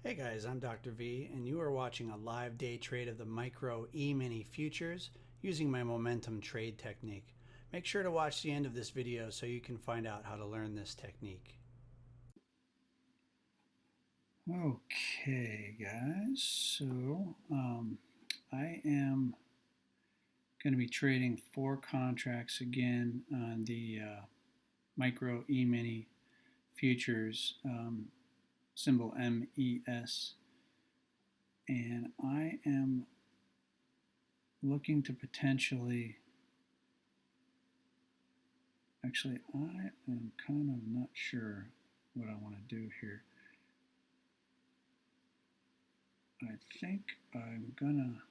Hey guys, I'm Dr. V, and you are watching a live day trade of the Micro E-mini futures using my momentum trade technique. Make sure to watch the end of this video so you can find out how to learn this technique. Okay guys, so I am going to be trading 4 contracts again on the Micro E-mini futures, symbol MES, and I am looking to potentially, actually I am kind of not sure what I want to do here. I think I'm gonna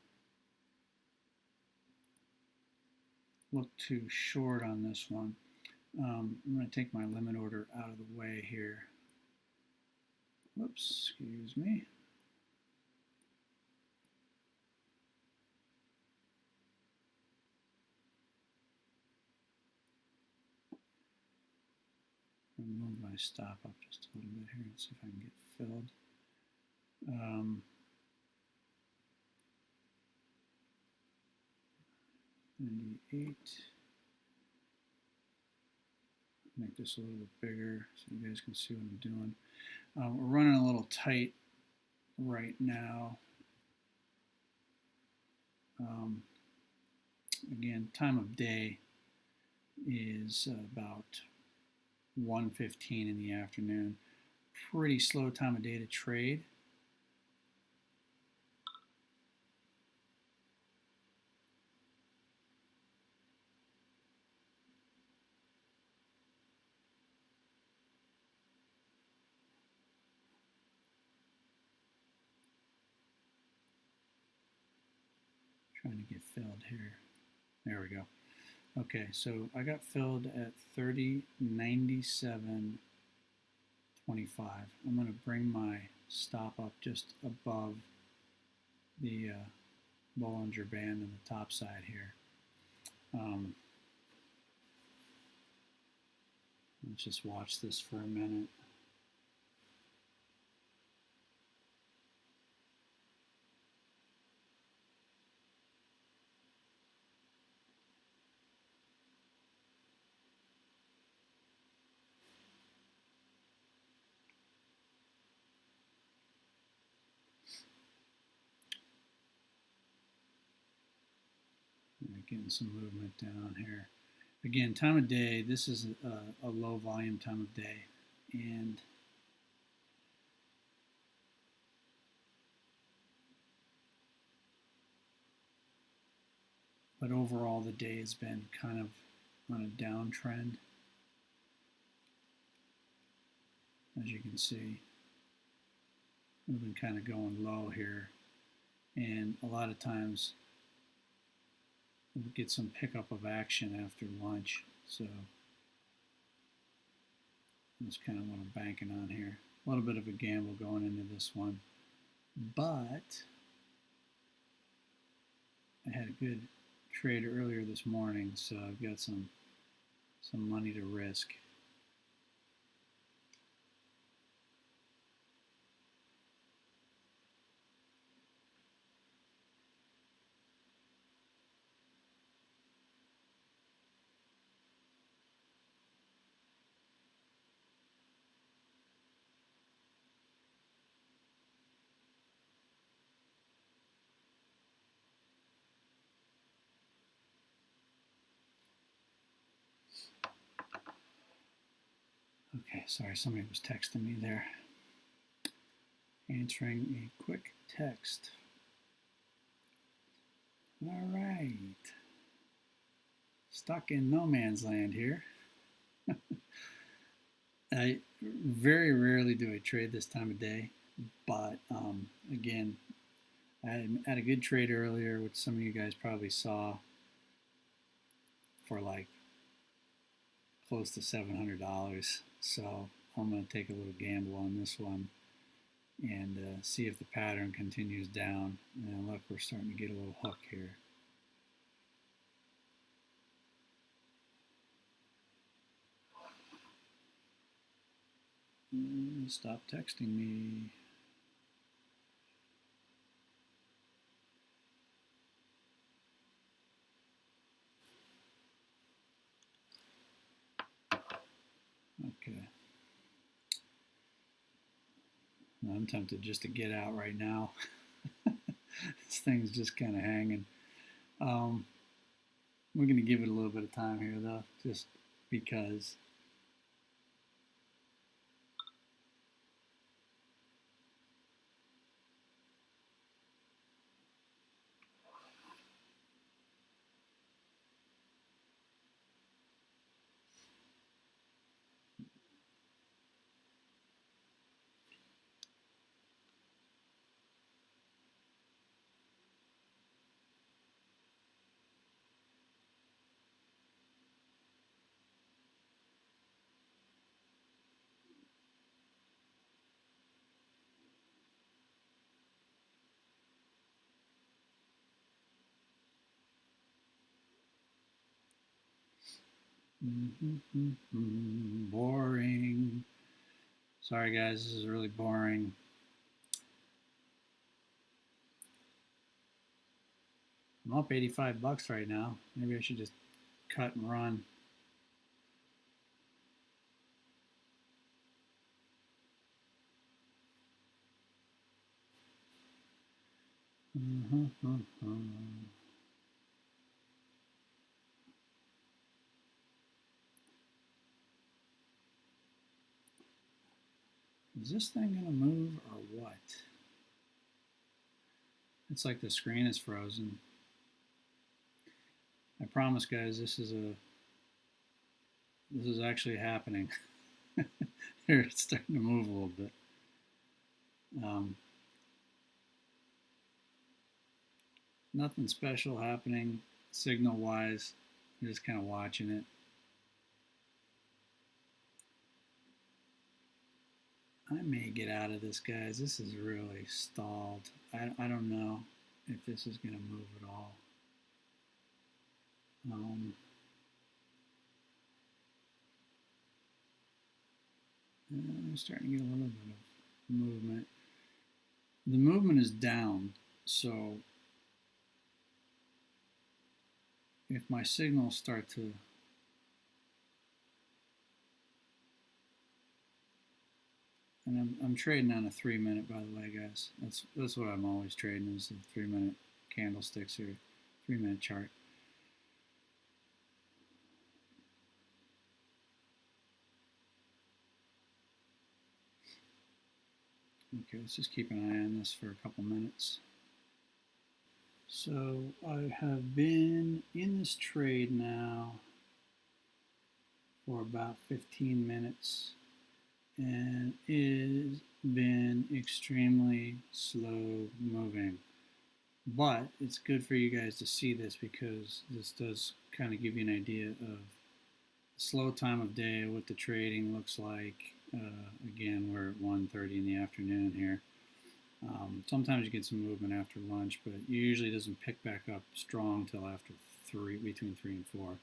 look too short on this one. I'm going to take my limit order out of the way here. Whoops, excuse me. Move my stop up just a little bit here and see if I can get filled. 98. Make this a little bit bigger so you guys can see what I'm doing. We're running a little tight right now. Again, time of day is about 1:15 in the afternoon. Pretty slow time of day to trade. Trying to get filled here. There we go. Okay, so I got filled at 30.97.25. I'm going to bring my stop up just above the Bollinger Band on the top side here. Let's just watch this for a minute. Getting some movement down here. Again, time of day, this is a low volume time of day. And but overall the day has been kind of on a downtrend, as you can see. We've been kind of going low here, and a lot of times we'll get some pickup of action after lunch, so that's kind of what I'm banking on here. A little bit of a gamble going into this one, but I had a good trade earlier this morning, so I've got some money to risk. Okay, sorry, somebody was texting me there. Answering a quick text. All right. Stuck in no man's land here. I very rarely do I trade this time of day, but again, I had a good trade earlier, which some of you guys probably saw, for like close to $700. So I'm going to take a little gamble on this one and see if the pattern continues down. And look, we're starting to get a little hook here. Stop texting me. I'm tempted just to get out right now. This thing's just kind of hanging. Um, we're going to give it a little bit of time here, though, just because. Boring. Sorry, guys, this is really boring. I'm up 85 bucks right now. Maybe I should just cut and run. Is this thing gonna move or what? It's like the screen is frozen. I promise, guys, this is actually happening. Here, it's starting to move a little bit. Nothing special happening signal-wise. I'm just kind of watching it. I may get out of this, guys. This is really stalled. I don't know if this is going to move at all. I'm starting to get a little bit of movement. The movement is down, so if my signals start to and I'm trading on a 3-minute, by the way, guys. That's what I'm always trading, is the 3-minute candlesticks here, 3-minute chart. Okay, let's just keep an eye on this for a couple minutes. So I have been in this trade now for about 15 minutes, and it has been extremely slow moving. But it's good for you guys to see this, because this does kind of give you an idea of slow time of day, what the trading looks like. Again, we're at 1:30 in the afternoon here. Sometimes you get some movement after lunch, but it usually doesn't pick back up strong till after between 3 and 4.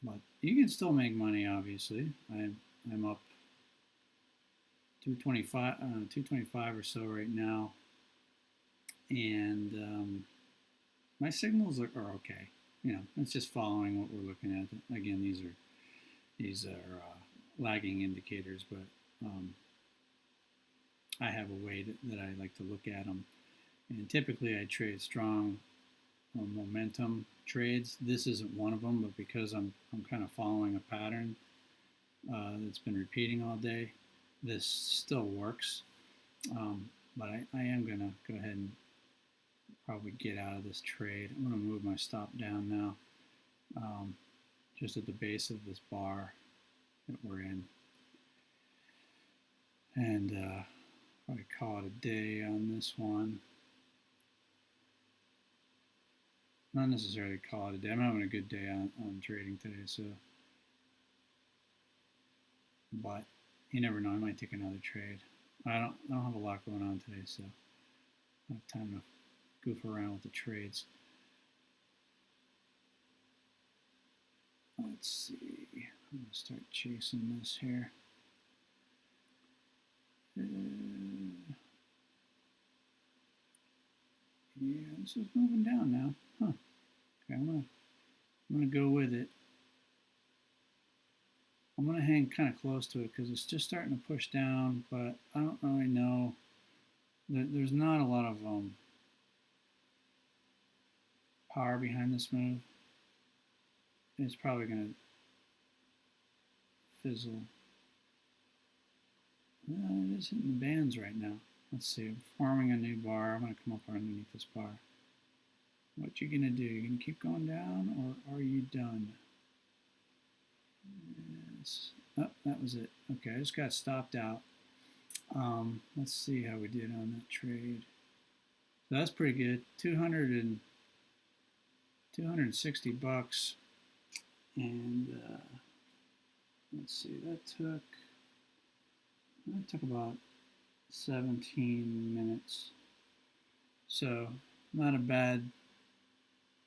But you can still make money, obviously. I'm up 225 or so right now, and my signals are okay. You know, it's just following what we're looking at. Again, these are lagging indicators, but I have a way that I like to look at them. And typically I trade strong momentum trades. This isn't one of them, but because I'm kind of following a pattern that's been repeating all day, this still works. But I am going to go ahead and probably get out of this trade. I'm going to move my stop down now, just at the base of this bar that we're in. And probably call it a day on this one. Not necessarily call it a day. I'm having a good day on trading today, so. But you never know. I might take another trade. I don't have a lot going on today, so I have time to goof around with the trades. Let's see. I'm gonna start chasing this here. Yeah, this is moving down now. Huh. Okay, I'm gonna go with it. I'm going to hang kind of close to it because it's just starting to push down, but I don't really know. There's not a lot of power behind this move. It's probably going to fizzle. It is hitting the bands right now. Let's see, I'm forming a new bar. I'm going to come up underneath this bar. What you going to do? You going to keep going down, or are you done? Yes. Oh, that was it. Okay, I just got stopped out. Let's see how we did on that trade. So that's pretty good. 260 bucks. And let's see, that took about 17 minutes. So not a bad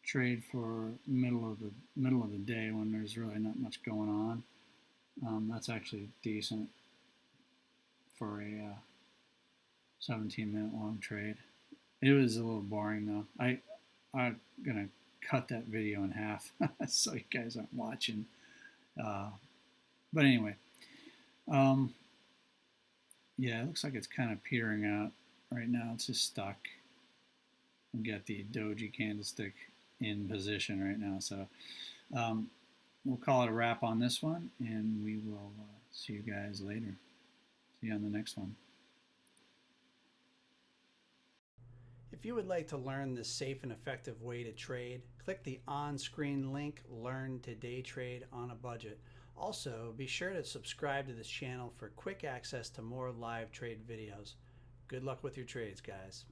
trade for middle of the day when there's really not much going on. That's actually decent for a 17-minute long trade. It was a little boring though. I'm gonna cut that video in half so you guys aren't watching. But anyway, yeah, it looks like it's kind of petering out right now. It's just stuck. We got the doji candlestick in position right now, so we'll call it a wrap on this one, and we will see you guys later. See you on the next one. If you would like to learn this safe and effective way to trade, click the on-screen link, Learn to Day Trade on a Budget. Also, be sure to subscribe to this channel for quick access to more live trade videos. Good luck with your trades, guys.